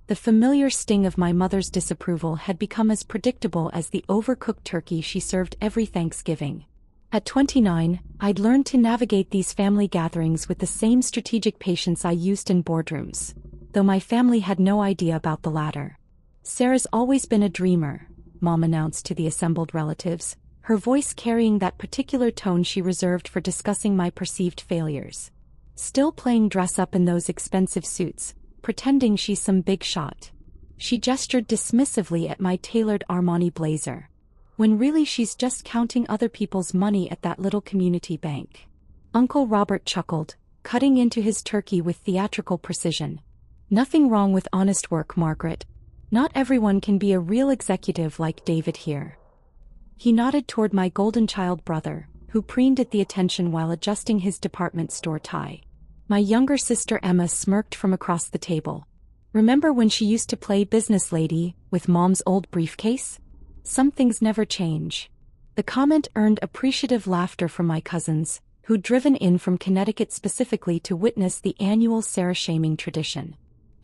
The familiar sting of my mother's disapproval had become as predictable as the overcooked turkey she served every Thanksgiving. At 29, I'd learned to navigate these family gatherings with the same strategic patience I used in boardrooms, though my family had no idea about the latter. "Sarah's always been a dreamer," Mom announced to the assembled relatives, her voice carrying that particular tone she reserved for discussing my perceived failures. "Still playing dress-up in those expensive suits, pretending she's some big shot." She gestured dismissively at my tailored Armani blazer, when really she's just counting other people's money at that little community bank. Uncle Robert chuckled, cutting into his turkey with theatrical precision. "Nothing wrong with honest work, Margaret. Not everyone can be a real executive like David here." He nodded toward my golden child brother, who preened at the attention while adjusting his department store tie. My younger sister Emma smirked from across the table. "Remember when she used to play business lady with Mom's old briefcase? Some things never change." The comment earned appreciative laughter from my cousins, who'd driven in from Connecticut specifically to witness the annual Sarah-shaming tradition.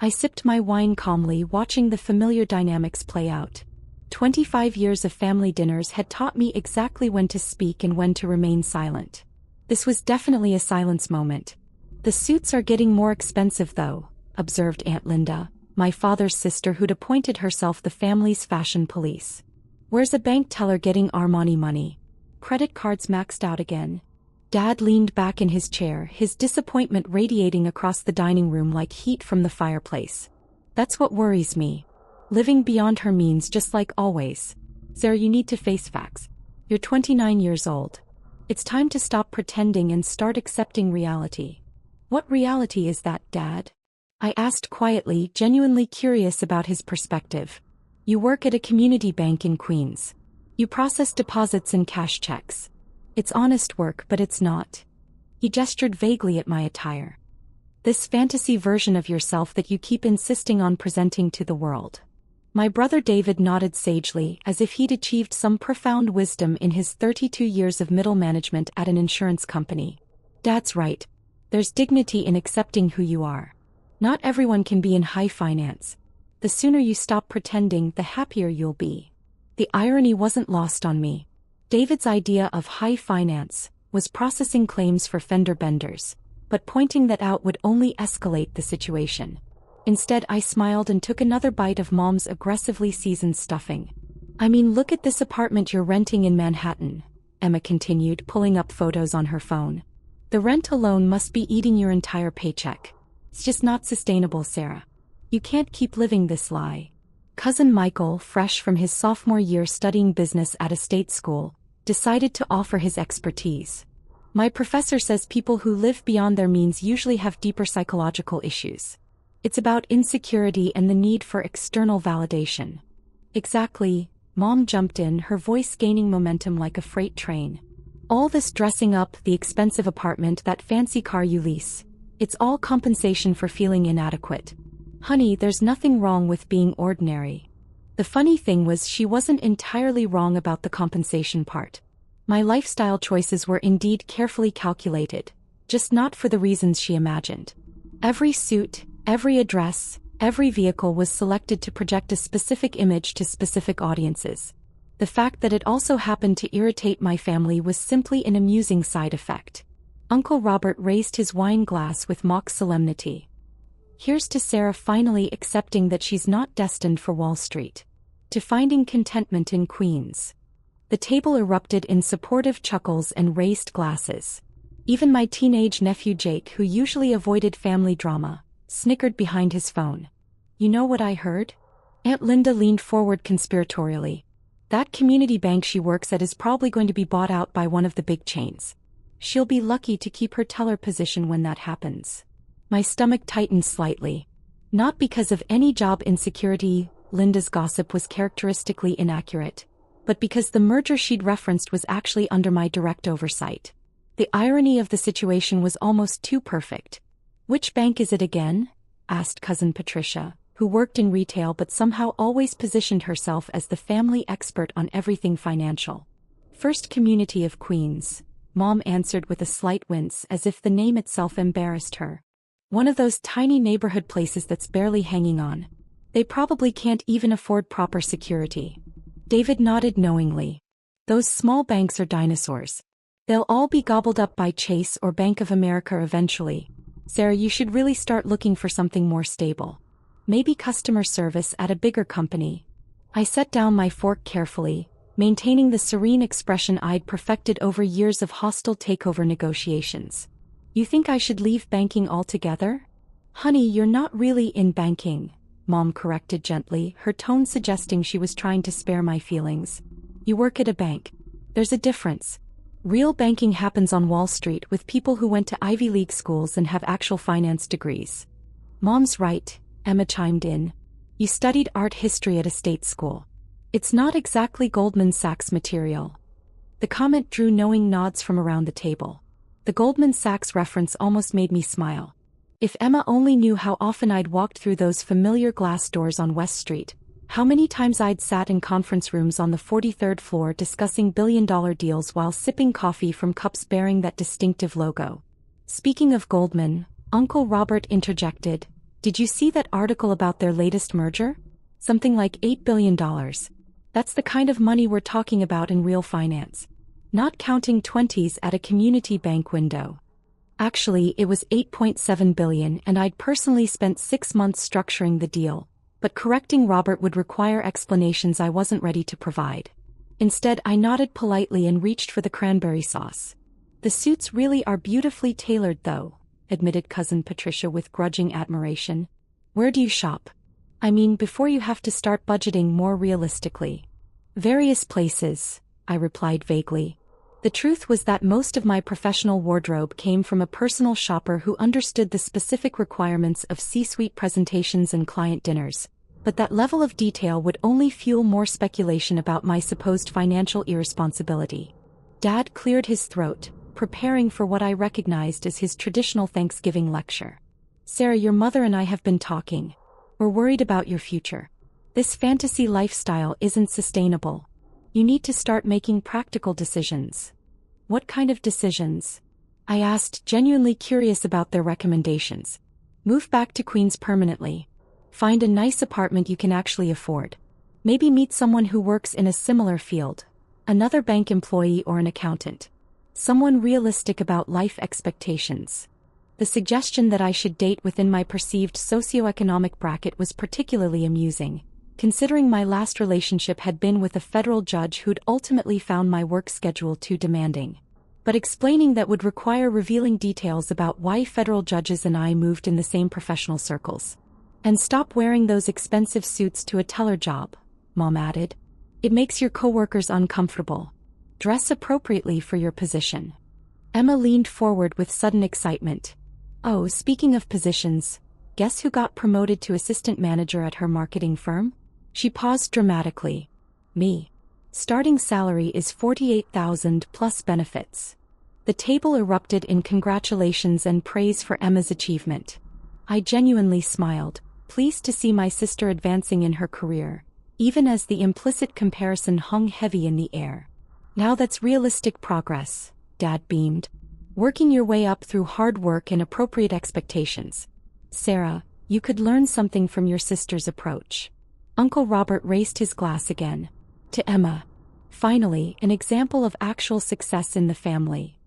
I sipped my wine calmly, watching the familiar dynamics play out. 25 years of family dinners had taught me exactly when to speak and when to remain silent. This was definitely a silence moment. "The suits are getting more expensive though," observed Aunt Linda, my father's sister who'd appointed herself the family's fashion police. "Where's a bank teller getting Armani money? Credit cards maxed out again." Dad leaned back in his chair, his disappointment radiating across the dining room like heat from the fireplace. "That's what worries me. Living beyond her means just like always. Sarah, you need to face facts. You're 29 years old. It's time to stop pretending and start accepting reality." "What reality is that, Dad?" I asked quietly, genuinely curious about his perspective. "You work at a community bank in Queens. You process deposits and cash checks. It's honest work, but it's not." He gestured vaguely at my attire. "This fantasy version of yourself that you keep insisting on presenting to the world." My brother David nodded sagely, as if he'd achieved some profound wisdom in his 32 years of middle management at an insurance company. "Dad's right. There's dignity in accepting who you are. Not everyone can be in high finance. The sooner you stop pretending, the happier you'll be." The irony wasn't lost on me. David's idea of high finance was processing claims for fender benders, but pointing that out would only escalate the situation. Instead, I smiled and took another bite of Mom's aggressively seasoned stuffing. "I mean, look at this apartment you're renting in Manhattan," Emma continued, pulling up photos on her phone. "The rent alone must be eating your entire paycheck. It's just not sustainable, Sarah. You can't keep living this lie." Cousin Michael, fresh from his sophomore year studying business at a state school, decided to offer his expertise. "My professor says people who live beyond their means usually have deeper psychological issues. It's about insecurity and the need for external validation." "Exactly," Mom jumped in, her voice gaining momentum like a freight train. "All this dressing up, the expensive apartment, that fancy car you lease, it's all compensation for feeling inadequate. Honey, there's nothing wrong with being ordinary." The funny thing was she wasn't entirely wrong about the compensation part. My lifestyle choices were indeed carefully calculated, just not for the reasons she imagined. Every suit, every address, every vehicle was selected to project a specific image to specific audiences. The fact that it also happened to irritate my family was simply an amusing side effect. Uncle Robert raised his wine glass with mock solemnity. "Here's to Sarah finally accepting that she's not destined for Wall Street. To finding contentment in Queens." The table erupted in supportive chuckles and raised glasses. Even my teenage nephew Jake, who usually avoided family drama, snickered behind his phone. "You know what I heard?" Aunt Linda leaned forward conspiratorially. "That community bank she works at is probably going to be bought out by one of the big chains. She'll be lucky to keep her teller position when that happens." My stomach tightened slightly. Not because of any job insecurity, Linda's gossip was characteristically inaccurate, but because the merger she'd referenced was actually under my direct oversight. The irony of the situation was almost too perfect. "Which bank is it again?" asked Cousin Patricia, who worked in retail but somehow always positioned herself as the family expert on everything financial. "First Community of Queens," Mom answered with a slight wince, as if the name itself embarrassed her. "One of those tiny neighborhood places that's barely hanging on." They probably can't even afford proper security. David nodded knowingly. Those small banks are dinosaurs. They'll all be gobbled up by Chase or Bank of America eventually. Sarah, you should really start looking for something more stable. Maybe customer service at a bigger company. I set down my fork carefully, maintaining the serene expression I'd perfected over years of hostile takeover negotiations. You think I should leave banking altogether? Honey, you're not really in banking, Mom corrected gently, her tone suggesting she was trying to spare my feelings. You work at a bank. There's a difference. Real banking happens on Wall Street with people who went to Ivy League schools and have actual finance degrees. Mom's right, Emma chimed in. You studied art history at a state school. It's not exactly Goldman Sachs material. The comment drew knowing nods from around the table. The Goldman Sachs reference almost made me smile. If Emma only knew how often I'd walked through those familiar glass doors on West Street, how many times I'd sat in conference rooms on the 43rd floor discussing billion-dollar deals while sipping coffee from cups bearing that distinctive logo. Speaking of Goldman, Uncle Robert interjected, did you see that article about their latest merger? Something like $8 billion. That's the kind of money we're talking about in real finance. Not counting 20s at a community bank window. Actually, it was $8.7 billion and I'd personally spent 6 months structuring the deal. But correcting Robert would require explanations I wasn't ready to provide. Instead, I nodded politely and reached for the cranberry sauce. The suits really are beautifully tailored though, admitted Cousin Patricia with grudging admiration. Where do you shop? I mean, before you have to start budgeting more realistically. Various places, I replied vaguely. The truth was that most of my professional wardrobe came from a personal shopper who understood the specific requirements of C-suite presentations and client dinners, but that level of detail would only fuel more speculation about my supposed financial irresponsibility. Dad cleared his throat, preparing for what I recognized as his traditional Thanksgiving lecture. Sarah, your mother and I have been talking. We're worried about your future. This fantasy lifestyle isn't sustainable. You need to start making practical decisions. What kind of decisions? I asked, genuinely curious about their recommendations. Move back to Queens permanently. Find a nice apartment you can actually afford. Maybe meet someone who works in a similar field. Another bank employee or an accountant. Someone realistic about life expectations. The suggestion that I should date within my perceived socioeconomic bracket was particularly amusing, considering my last relationship had been with a federal judge who'd ultimately found my work schedule too demanding. But explaining that would require revealing details about why federal judges and I moved in the same professional circles. And stop wearing those expensive suits to a teller job, Mom added. It makes your coworkers uncomfortable. Dress appropriately for your position. Emma leaned forward with sudden excitement. Oh, speaking of positions, guess who got promoted to assistant manager at her marketing firm? She paused dramatically. Me. Starting salary is $48,000 plus benefits. The table erupted in congratulations and praise for Emma's achievement. I genuinely smiled, pleased to see my sister advancing in her career, even as the implicit comparison hung heavy in the air. Now that's realistic progress, Dad beamed. Working your way up through hard work and appropriate expectations. Sarah, you could learn something from your sister's approach. Uncle Robert raised his glass again. To Emma. Finally, an example of actual success in the family.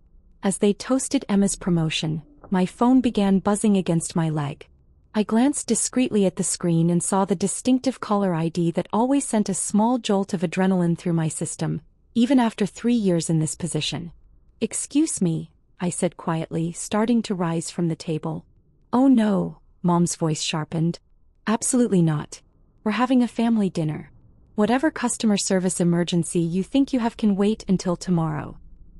As they toasted Emma's promotion, my phone began buzzing against my leg. I glanced discreetly at the screen and saw the distinctive caller ID that always sent a small jolt of adrenaline through my system, even after 3 years in this position. Excuse me, I said quietly, starting to rise from the table. Oh no, Mom's voice sharpened. Absolutely not. We're having a family dinner. Whatever customer service emergency you think you have can wait until tomorrow.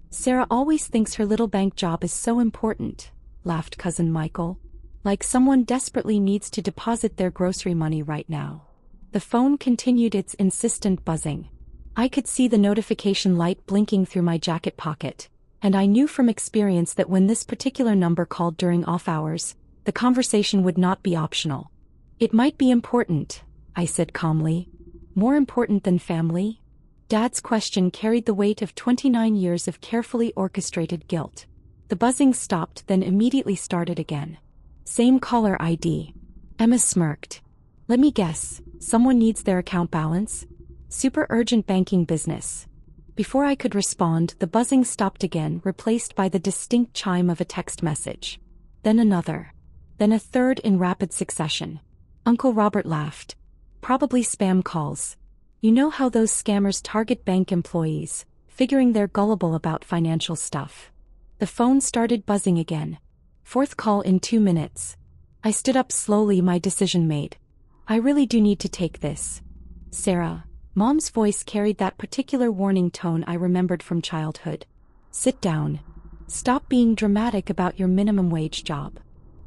Sarah always thinks her little bank job is so important, laughed Cousin Michael. Like someone desperately needs to deposit their grocery money right now. The phone continued its insistent buzzing. I could see the notification light blinking through my jacket pocket, and I knew from experience that when this particular number called during off hours, the conversation would not be optional. It might be important, I said calmly. More important than family? Dad's question carried the weight of 29 years of carefully orchestrated guilt. The buzzing stopped, then immediately started again. Same caller ID. Emma smirked. Let me guess, someone needs their account balance? Super urgent banking business. Before I could respond, the buzzing stopped again, replaced by the distinct chime of a text message. Then another. Then a third in rapid succession. Uncle Robert laughed. Probably spam calls. You know how those scammers target bank employees, figuring they're gullible about financial stuff. The phone started buzzing again. Fourth call in 2 minutes. I stood up slowly, my decision made. I really do need to take this. Sarah. Mom's voice carried that particular warning tone I remembered from childhood. Sit down. Stop being dramatic about your minimum wage job.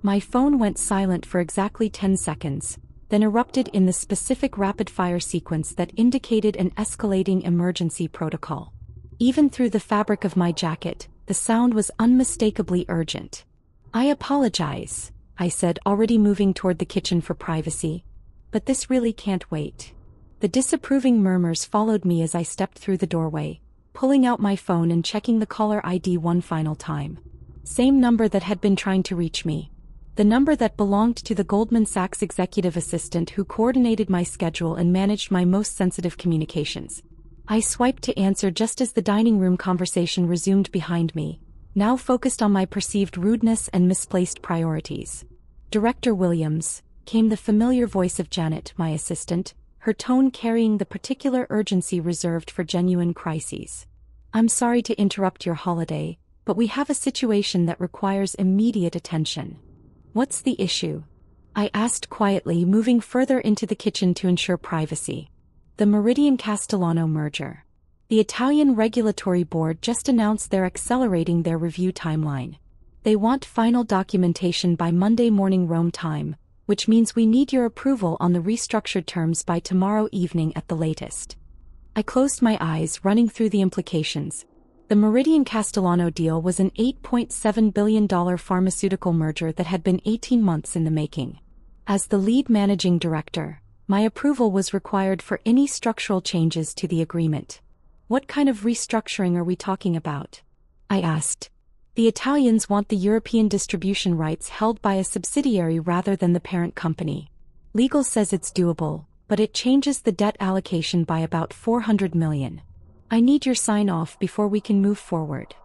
My phone went silent for exactly 10 seconds, then erupted in the specific rapid-fire sequence that indicated an escalating emergency protocol. Even through the fabric of my jacket, the sound was unmistakably urgent. I apologize, I said, already moving toward the kitchen for privacy. But this really can't wait. The disapproving murmurs followed me as I stepped through the doorway, pulling out my phone and checking the caller ID one final time. Same number that had been trying to reach me. The number that belonged to the Goldman Sachs executive assistant who coordinated my schedule and managed my most sensitive communications. I swiped to answer just as the dining room conversation resumed behind me, now focused on my perceived rudeness and misplaced priorities. Director Williams, came the familiar voice of Janet, my assistant, her tone carrying the particular urgency reserved for genuine crises. I'm sorry to interrupt your holiday, but we have a situation that requires immediate attention. What's the issue? I asked quietly, moving further into the kitchen to ensure privacy. The Meridian Castellano merger. The Italian Regulatory Board just announced they're accelerating their review timeline. They want final documentation by Monday morning Rome time, which means we need your approval on the restructured terms by tomorrow evening at the latest. I closed my eyes, running through the implications. The Meridian Castellano deal was an $8.7 billion pharmaceutical merger that had been 18 months in the making. As the lead managing director, my approval was required for any structural changes to the agreement. What kind of restructuring are we talking about? I asked. The Italians want the European distribution rights held by a subsidiary rather than the parent company. Legal says it's doable, but it changes the debt allocation by about $400 million. I need your sign-off before we can move forward.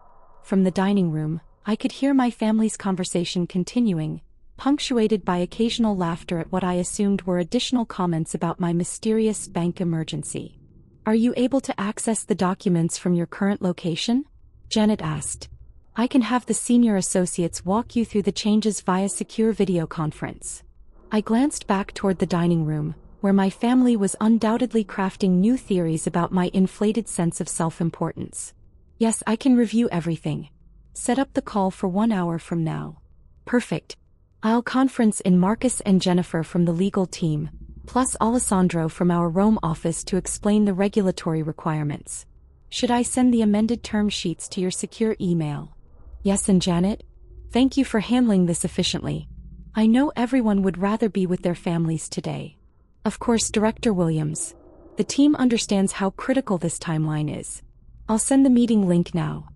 From the dining room, I could hear my family's conversation continuing, punctuated by occasional laughter at what I assumed were additional comments about my mysterious bank emergency. Are you able to access the documents from your current location? Janet asked. I can have the senior associates walk you through the changes via secure video conference. I glanced back toward the dining room, where my family was undoubtedly crafting new theories about my inflated sense of self-importance. Yes, I can review everything. Set up the call for 1 hour from now. Perfect. I'll conference in Marcus and Jennifer from the legal team, plus Alessandro from our Rome office to explain the regulatory requirements. Should I send the amended term sheets to your secure email? Yes, and Janet? Thank you for handling this efficiently. I know everyone would rather be with their families today. Of course, Director Williams. The team understands how critical this timeline is. I'll send the meeting link now.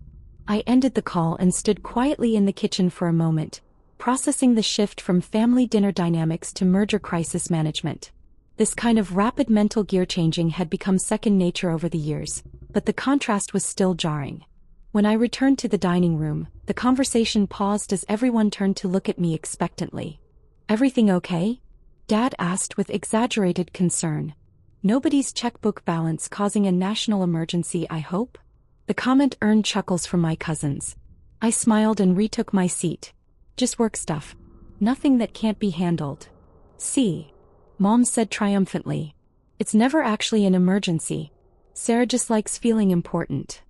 I ended the call and stood quietly in the kitchen for a moment, processing the shift from family dinner dynamics to merger crisis management. This kind of rapid mental gear changing had become second nature over the years, but the contrast was still jarring. When I returned to the dining room, the conversation paused as everyone turned to look at me expectantly. Everything okay? Dad asked with exaggerated concern. Nobody's checkbook balance causing a national emergency, I hope? The comment earned chuckles from my cousins. I smiled and retook my seat. Just work stuff. Nothing that can't be handled. See? Mom said triumphantly. It's never actually an emergency. Sarah just likes feeling important.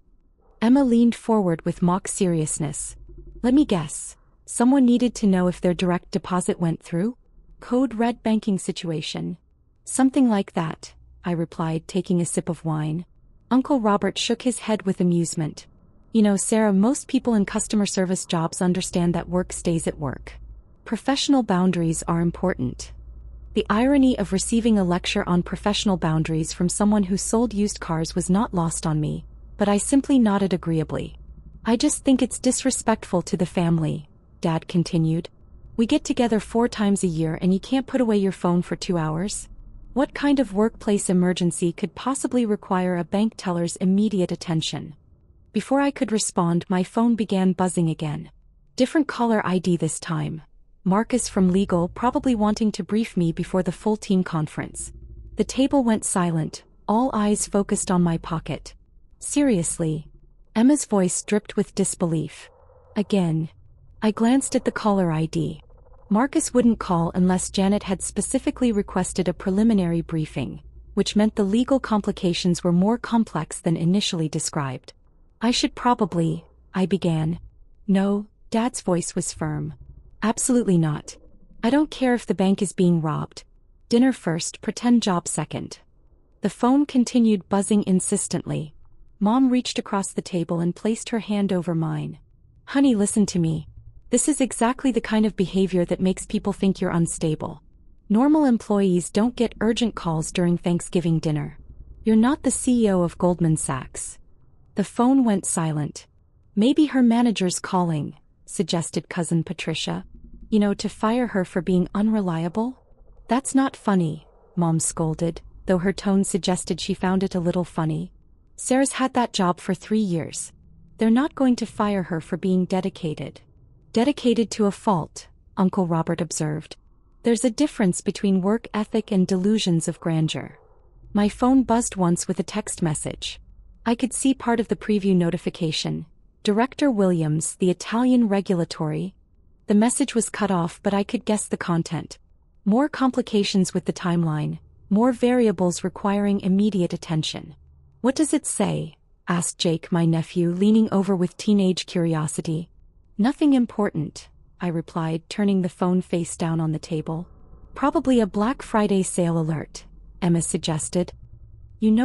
Emma leaned forward with mock seriousness. Let me guess. Someone needed to know if their direct deposit went through? Code red banking situation. Something like that, I replied, taking a sip of wine. Uncle Robert shook his head with amusement. You know, Sarah, most people in customer service jobs understand that work stays at work. Professional boundaries are important. The irony of receiving a lecture on professional boundaries from someone who sold used cars was not lost on me, but I simply nodded agreeably. I just think it's disrespectful to the family, Dad continued. We get together 4 times a year and you can't put away your phone for 2 hours? What kind of workplace emergency could possibly require a bank teller's immediate attention? Before I could respond, my phone began buzzing again. Different caller ID this time. Marcus from legal, probably wanting to brief me before the full team conference. The table went silent, all eyes focused on my pocket. Seriously? Emma's voice dripped with disbelief. Again. I glanced at the caller ID. Marcus wouldn't call unless Janet had specifically requested a preliminary briefing, which meant the legal complications were more complex than initially described. I should probably, I began. No, Dad's voice was firm. Absolutely not. I don't care if the bank is being robbed. Dinner first, pretend job second. The phone continued buzzing insistently. Mom reached across the table and placed her hand over mine. Honey, listen to me. This is exactly the kind of behavior that makes people think you're unstable. Normal employees don't get urgent calls during Thanksgiving dinner. You're not the CEO of Goldman Sachs. The phone went silent. Maybe her manager's calling, suggested cousin Patricia. To fire her for being unreliable? That's not funny, Mom scolded, though her tone suggested she found it a little funny. Sarah's had that job for 3 years. They're not going to fire her for being dedicated. Dedicated to a fault, Uncle Robert observed. There's a difference between work ethic and delusions of grandeur. My phone buzzed once with a text message. I could see part of the preview notification. Director Williams, the Italian regulatory. The message was cut off, but I could guess the content. More complications with the timeline, more variables requiring immediate attention. What does it say? Asked Jake, my nephew, leaning over with teenage curiosity. Nothing important, I replied, turning the phone face down on the table. Probably a Black Friday sale alert, Emma suggested.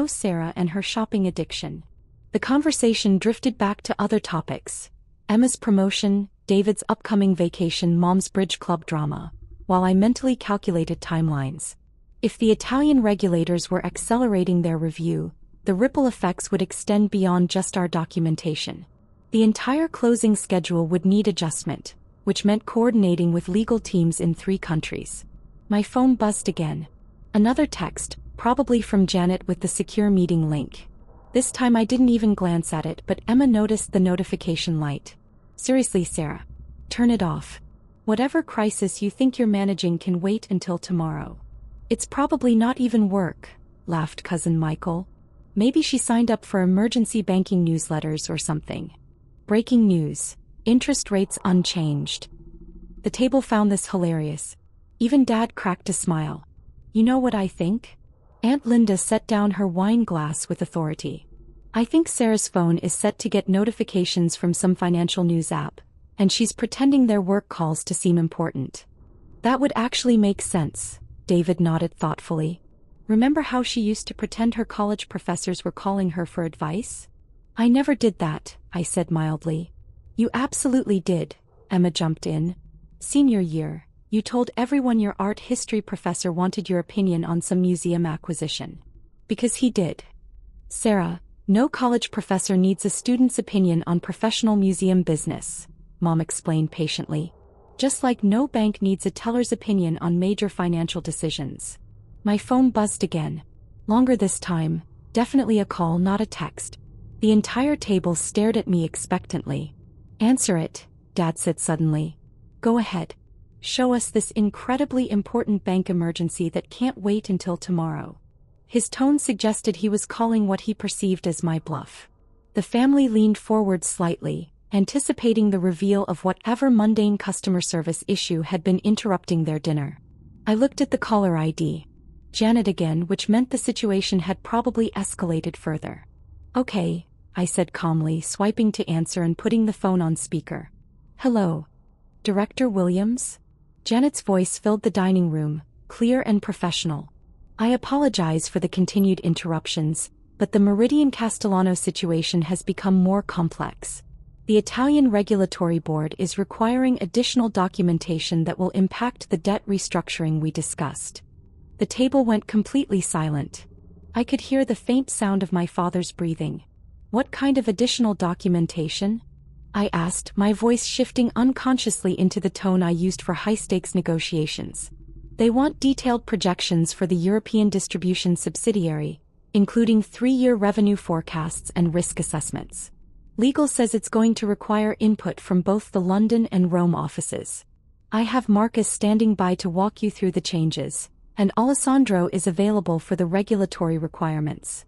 Sarah and her shopping addiction. The conversation drifted back to other topics. Emma's promotion, David's upcoming vacation, Mom's bridge club drama, while I mentally calculated timelines. If the Italian regulators were accelerating their review, the ripple effects would extend beyond just our documentation. The entire closing schedule would need adjustment, which meant coordinating with legal teams in 3 countries. My phone buzzed again. Another text, probably from Janet with the secure meeting link. This time I didn't even glance at it, but Emma noticed the notification light. Seriously, Sarah. Turn it off. Whatever crisis you think you're managing can wait until tomorrow. It's probably not even work, laughed cousin Michael. Maybe she signed up for emergency banking newsletters or something. Breaking news. Interest rates unchanged. The table found this hilarious. Even Dad cracked a smile. You know what I think? Aunt Linda set down her wine glass with authority. I think Sarah's phone is set to get notifications from some financial news app, and she's pretending they're work calls to seem important. That would actually make sense, David nodded thoughtfully. Remember how she used to pretend her college professors were calling her for advice? I never did that, I said mildly. You absolutely did, Emma jumped in. Senior year, you told everyone your art history professor wanted your opinion on some museum acquisition. Because he did. Sarah, no college professor needs a student's opinion on professional museum business, Mom explained patiently. Just like no bank needs a teller's opinion on major financial decisions. My phone buzzed again. Longer this time, definitely a call, not a text. The entire table stared at me expectantly. Answer it, Dad said suddenly. Go ahead. Show us this incredibly important bank emergency that can't wait until tomorrow. His tone suggested he was calling what he perceived as my bluff. The family leaned forward slightly, anticipating the reveal of whatever mundane customer service issue had been interrupting their dinner. I looked at the caller ID. Janet again, which meant the situation had probably escalated further. Okay, I said calmly, swiping to answer and putting the phone on speaker. Hello. Director Williams? Janet's voice filled the dining room, clear and professional. I apologize for the continued interruptions, but the Meridian Castellano situation has become more complex. The Italian Regulatory Board is requiring additional documentation that will impact the debt restructuring we discussed. The table went completely silent. I could hear the faint sound of my father's breathing. What kind of additional documentation? I asked, my voice shifting unconsciously into the tone I used for high-stakes negotiations. They want detailed projections for the European distribution subsidiary, including 3-year revenue forecasts and risk assessments. Legal says it's going to require input from both the London and Rome offices. I have Marcus standing by to walk you through the changes, and Alessandro is available for the regulatory requirements.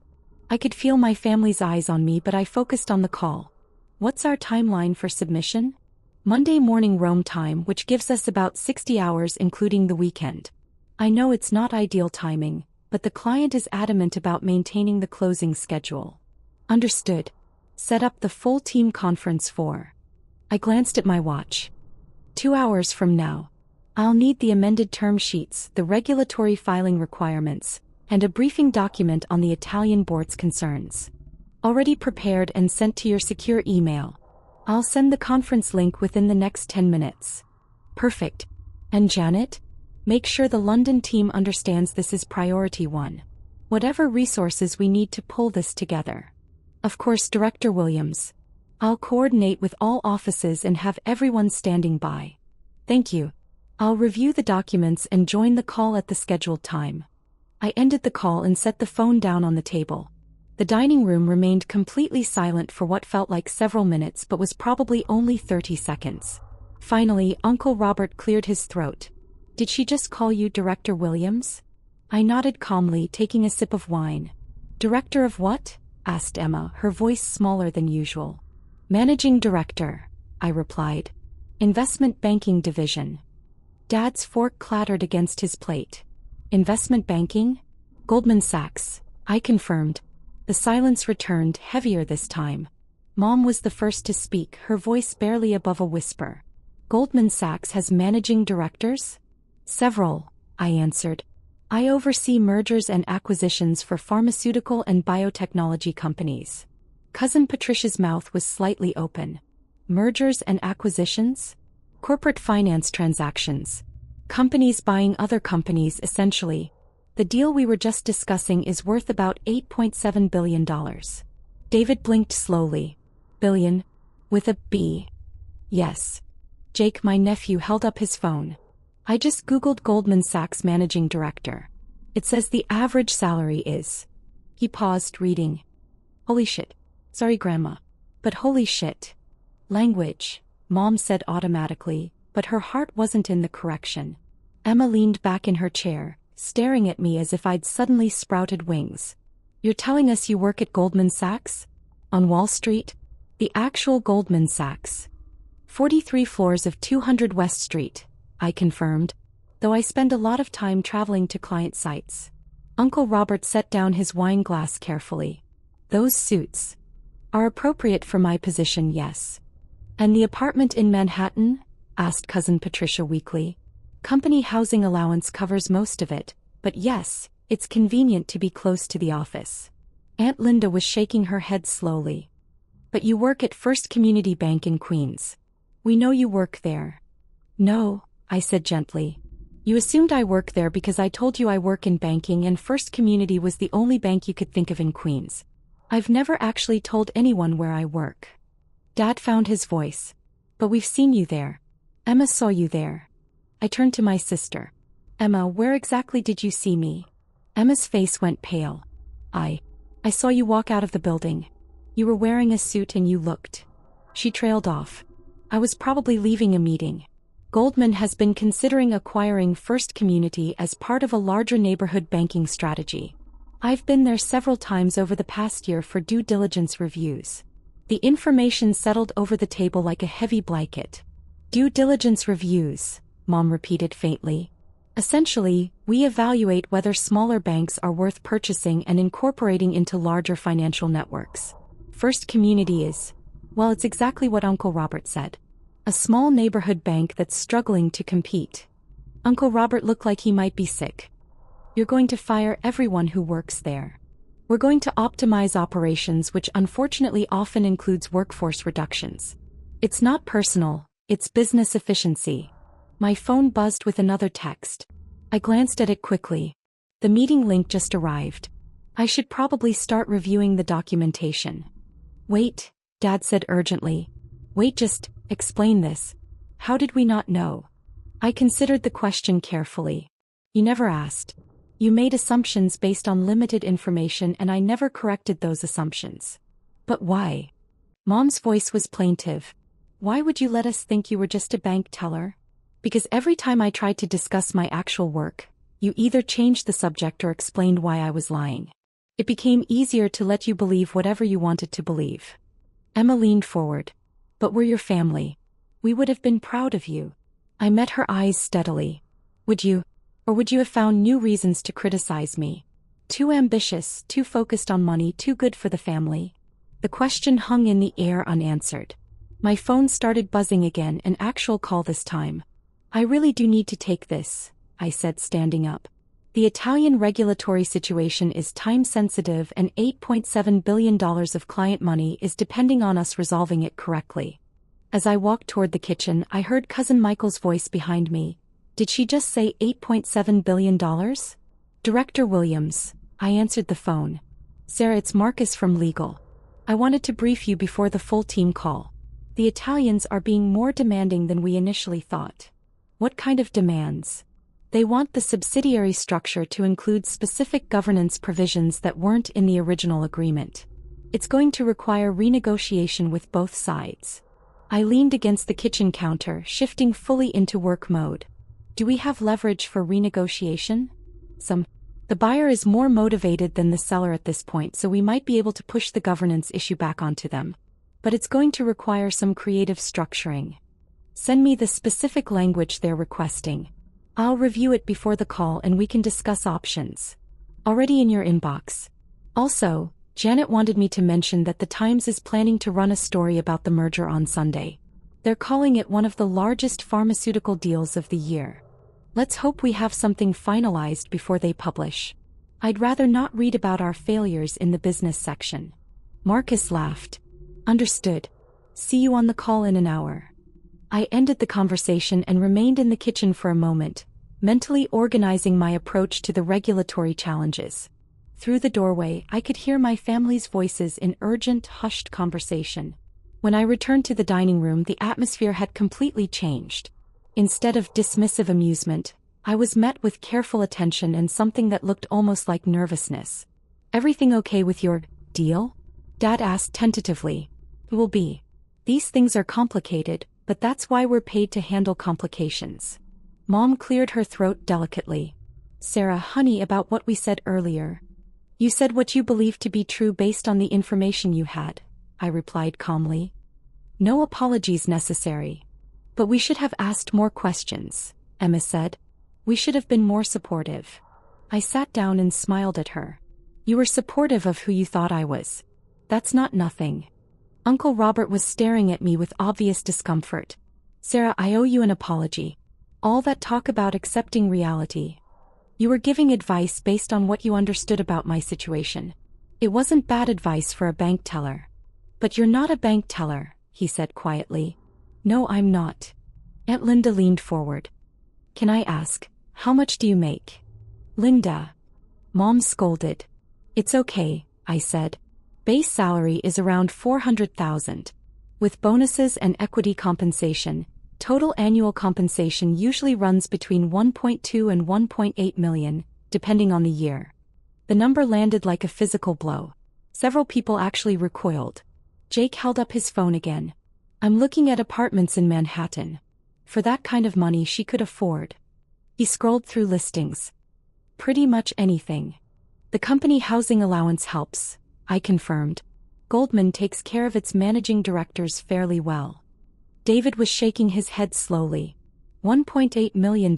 I could feel my family's eyes on me, but I focused on the call. What's our timeline for submission? Monday morning Rome time, which gives us about 60 hours including the weekend. I know it's not ideal timing, but the client is adamant about maintaining the closing schedule. Understood. Set up the full team conference for. I glanced at my watch. 2 hours from now. I'll need the amended term sheets, the regulatory filing requirements, and a briefing document on the Italian board's concerns. Already prepared and sent to your secure email. I'll send the conference link within the next 10 minutes. Perfect. And Janet? Make sure the London team understands this is priority 1. Whatever resources we need to pull this together. Of course, Director Williams. I'll coordinate with all offices and have everyone standing by. Thank you. I'll review the documents and join the call at the scheduled time. I ended the call and set the phone down on the table. The dining room remained completely silent for what felt like several minutes but was probably only 30 seconds. Finally, Uncle Robert cleared his throat. Did she just call you Director Williams? I nodded calmly, taking a sip of wine. Director of what? Asked Emma, her voice smaller than usual. Managing Director, I replied. Investment Banking Division. Dad's fork clattered against his plate. Investment banking? Goldman Sachs, I confirmed. The silence returned, heavier this time. Mom was the first to speak, her voice barely above a whisper. Goldman Sachs has managing directors? Several, I answered. I oversee mergers and acquisitions for pharmaceutical and biotechnology companies. Cousin Patricia's mouth was slightly open. Mergers and acquisitions? Corporate finance transactions. Companies buying other companies, essentially. The deal we were just discussing is worth about $8.7 billion. David blinked slowly. Billion? With a B. Yes. Jake, my nephew, held up his phone. I just Googled Goldman Sachs Managing Director. It says the average salary is. He paused, reading. Holy shit. Sorry, Grandma. But holy shit. Language, Mom said automatically, but her heart wasn't in the correction. Emma leaned back in her chair, staring at me as if I'd suddenly sprouted wings. You're telling us you work at Goldman Sachs? On Wall Street? The actual Goldman Sachs. 43 floors of 200 West Street, I confirmed, though I spend a lot of time traveling to client sites. Uncle Robert set down his wine glass carefully. Those suits are appropriate for my position, yes. And the apartment in Manhattan? Asked Cousin Patricia weakly. Company housing allowance covers most of it, but yes, it's convenient to be close to the office. Aunt Linda was shaking her head slowly. But you work at First Community Bank in Queens. We know you work there. No, I said gently. You assumed I work there because I told you I work in banking and First Community was the only bank you could think of in Queens. I've never actually told anyone where I work. Dad found his voice. But we've seen you there. Emma saw you there. I turned to my sister. Emma, where exactly did you see me? Emma's face went pale. I saw you walk out of the building. You were wearing a suit and you looked. She trailed off. I was probably leaving a meeting. Goldman has been considering acquiring First Community as part of a larger neighborhood banking strategy. I've been there several times over the past year for due diligence reviews. The information settled over the table like a heavy blanket. Due diligence reviews, Mom repeated faintly. Essentially, we evaluate whether smaller banks are worth purchasing and incorporating into larger financial networks. First Community is, well, it's exactly what Uncle Robert said. A small neighborhood bank that's struggling to compete. Uncle Robert looked like he might be sick. You're going to fire everyone who works there. We're going to optimize operations, which unfortunately often includes workforce reductions. It's not personal, it's business efficiency. My phone buzzed with another text. I glanced at it quickly. The meeting link just arrived. I should probably start reviewing the documentation. Wait, Dad said urgently. Wait, just explain this. How did we not know? I considered the question carefully. You never asked. You made assumptions based on limited information and I never corrected those assumptions. But why? Mom's voice was plaintive. Why would you let us think you were just a bank teller? Because every time I tried to discuss my actual work, you either changed the subject or explained why I was lying. It became easier to let you believe whatever you wanted to believe. Emma leaned forward. But we're your family. We would have been proud of you. I met her eyes steadily. Would you? Or would you have found new reasons to criticize me? Too ambitious, too focused on money, too good for the family? The question hung in the air unanswered. My phone started buzzing again, an actual call this time. I really do need to take this, I said, standing up. The Italian regulatory situation is time-sensitive and $8.7 billion of client money is depending on us resolving it correctly. As I walked toward the kitchen, I heard Cousin Michael's voice behind me. Did she just say $8.7 billion? Director Williams, I answered the phone. Sarah, it's Marcus from legal. I wanted to brief you before the full team call. The Italians are being more demanding than we initially thought. What kind of demands? They want the subsidiary structure to include specific governance provisions that weren't in the original agreement. It's going to require renegotiation with both sides. I leaned against the kitchen counter, shifting fully into work mode. Do we have leverage for renegotiation? The buyer is more motivated than the seller at this point, so we might be able to push the governance issue back onto them. But it's going to require some creative structuring. Send me the specific language they're requesting. I'll review it before the call and we can discuss options. Already in your inbox. Also, Janet wanted me to mention that the Times is planning to run a story about the merger on Sunday. They're calling it one of the largest pharmaceutical deals of the year. Let's hope we have something finalized before they publish. I'd rather not read about our failures in the business section. Marcus laughed. Understood. See you on the call in an hour. I ended the conversation and remained in the kitchen for a moment, mentally organizing my approach to the regulatory challenges. Through the doorway, I could hear my family's voices in urgent, hushed conversation. When I returned to the dining room, the atmosphere had completely changed. Instead of dismissive amusement, I was met with careful attention and something that looked almost like nervousness. Everything okay with your deal? Dad asked tentatively. It will be. These things are complicated, but that's why we're paid to handle complications. Mom cleared her throat delicately. Sarah, honey, about what we said earlier. You said what you believed to be true based on the information you had, I replied calmly. No apologies necessary. But we should have asked more questions, Emma said. We should have been more supportive. I sat down and smiled at her. You were supportive of who you thought I was. That's not nothing. Uncle Robert was staring at me with obvious discomfort. Sarah, I owe you an apology. All that talk about accepting reality. You were giving advice based on what you understood about my situation. It wasn't bad advice for a bank teller. But you're not a bank teller, he said quietly. No, I'm not. Aunt Linda leaned forward. Can I ask, how much do you make? Linda. Mom scolded. It's okay, I said. Base salary is around $400,000. With bonuses and equity compensation, total annual compensation usually runs between $1.2 and $1.8 million, depending on the year. The number landed like a physical blow. Several people actually recoiled. Jake held up his phone again. I'm looking at apartments in Manhattan. For that kind of money she could afford. He scrolled through listings. Pretty much anything. The company housing allowance helps, I confirmed. Goldman takes care of its managing directors fairly well. David was shaking his head slowly. $1.8 million.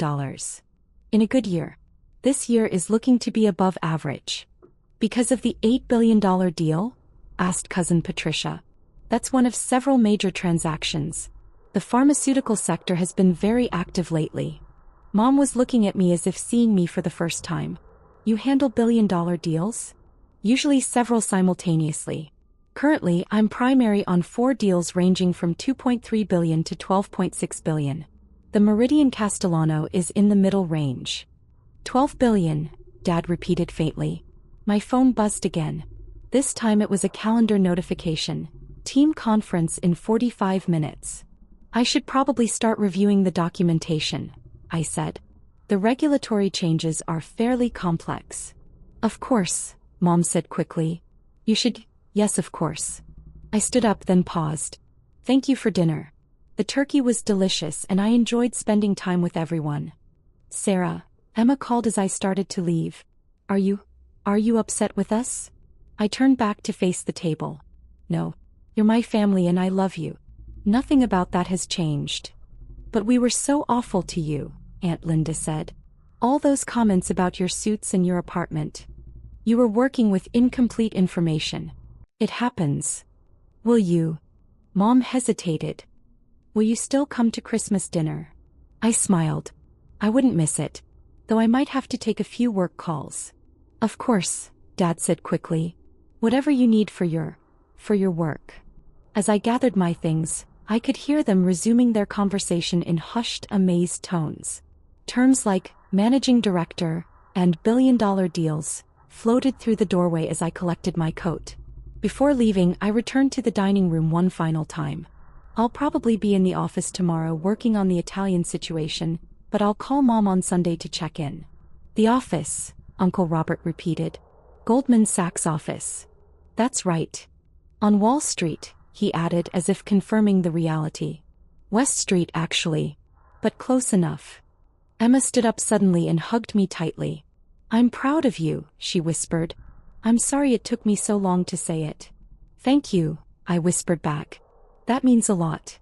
In a good year. This year is looking to be above average. Because of the $8 billion deal? Asked Cousin Patricia. That's one of several major transactions. The pharmaceutical sector has been very active lately. Mom was looking at me as if seeing me for the first time. You handle billion-dollar deals? Usually several simultaneously. Currently, I'm primary on 4 deals ranging from $2.3 billion to $12.6 billion. The Meridian Castellano is in the middle range. $12 billion, Dad repeated faintly. My phone buzzed again. This time it was a calendar notification. team conference in 45 minutes. I should probably start reviewing the documentation, I said. The regulatory changes are fairly complex. Of course, Mom said quickly. You should, yes of course. I stood up then paused. Thank you for dinner. The turkey was delicious and I enjoyed spending time with everyone. Sarah, Emma called as I started to leave. Are you upset with us? I turned back to face the table. No. You're my family and I love you. Nothing about that has changed. But we were so awful to you, Aunt Linda said. All those comments about your suits and your apartment. You were working with incomplete information. It happens. Will you? Mom hesitated. Will you still come to Christmas dinner? I smiled. I wouldn't miss it, though I might have to take a few work calls. Of course, Dad said quickly. Whatever you need for your work. As I gathered my things, I could hear them resuming their conversation in hushed, amazed tones. Terms like managing director and billion-dollar deals floated through the doorway as I collected my coat. Before leaving, I returned to the dining room one final time. I'll probably be in the office tomorrow working on the Italian situation, but I'll call Mom on Sunday to check in. The office, Uncle Robert repeated. Goldman Sachs' office. That's right. On Wall Street, he added as if confirming the reality. West Street actually. But close enough. Emma stood up suddenly and hugged me tightly. I'm proud of you, she whispered. I'm sorry it took me so long to say it. Thank you, I whispered back. That means a lot.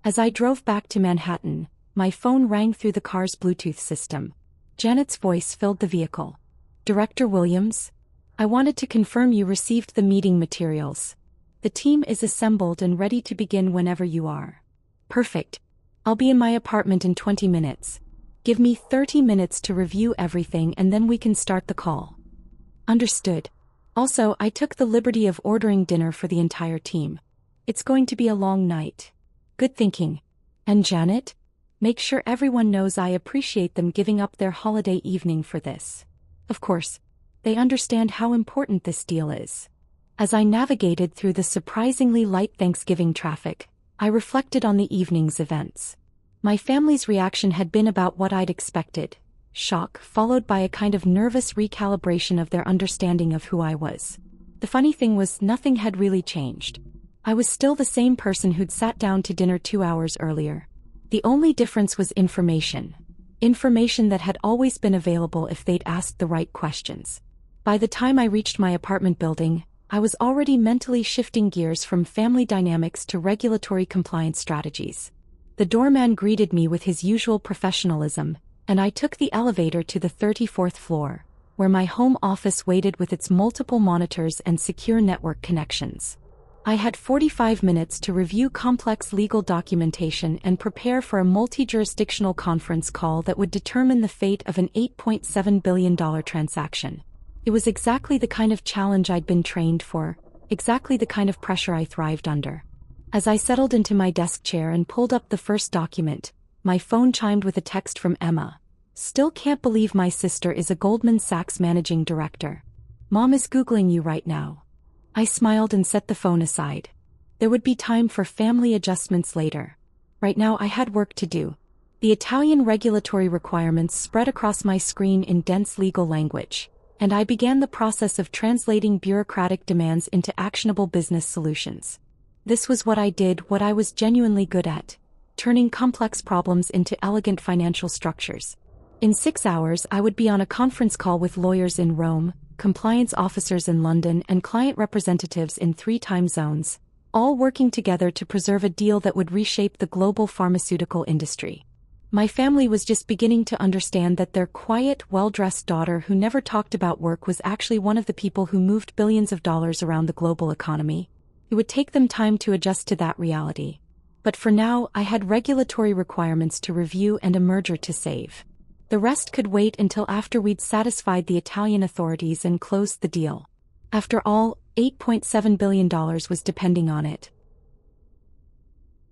As I drove back to Manhattan, my phone rang through the car's Bluetooth system. Janet's voice filled the vehicle. Director Williams? I wanted to confirm you received the meeting materials. The team is assembled and ready to begin whenever you are. Perfect. I'll be in my apartment in 20 minutes. Give me 30 minutes to review everything and then we can start the call. Understood. Also, I took the liberty of ordering dinner for the entire team. It's going to be a long night. Good thinking. And Janet? Make sure everyone knows I appreciate them giving up their holiday evening for this. Of course, they understand how important this deal is. As I navigated through the surprisingly light Thanksgiving traffic, I reflected on the evening's events. My family's reaction had been about what I'd expected. Shock, followed by a kind of nervous recalibration of their understanding of who I was. The funny thing was, nothing had really changed. I was still the same person who'd sat down to dinner 2 hours earlier. The only difference was information. Information that had always been available if they'd asked the right questions. By the time I reached my apartment building, I was already mentally shifting gears from family dynamics to regulatory compliance strategies. The doorman greeted me with his usual professionalism, and I took the elevator to the 34th floor, where my home office waited with its multiple monitors and secure network connections. I had 45 minutes to review complex legal documentation and prepare for a multi-jurisdictional conference call that would determine the fate of an $8.7 billion transaction. It was exactly the kind of challenge I'd been trained for, exactly the kind of pressure I thrived under. As I settled into my desk chair and pulled up the first document, my phone chimed with a text from Emma. Still can't believe my sister is a Goldman Sachs managing director. Mom is Googling you right now. I smiled and set the phone aside. There would be time for family adjustments later. Right now I had work to do. The Italian regulatory requirements spread across my screen in dense legal language, and I began the process of translating bureaucratic demands into actionable business solutions. This was what I did, what I was genuinely good at, turning complex problems into elegant financial structures. In 6 hours I would be on a conference call with lawyers in Rome, compliance officers in London and client representatives in 3 time zones, all working together to preserve a deal that would reshape the global pharmaceutical industry. My family was just beginning to understand that their quiet, well-dressed daughter who never talked about work was actually one of the people who moved billions of dollars around the global economy. It would take them time to adjust to that reality. But for now, I had regulatory requirements to review and a merger to save. The rest could wait until after we'd satisfied the Italian authorities and closed the deal. After all, $8.7 billion was depending on it.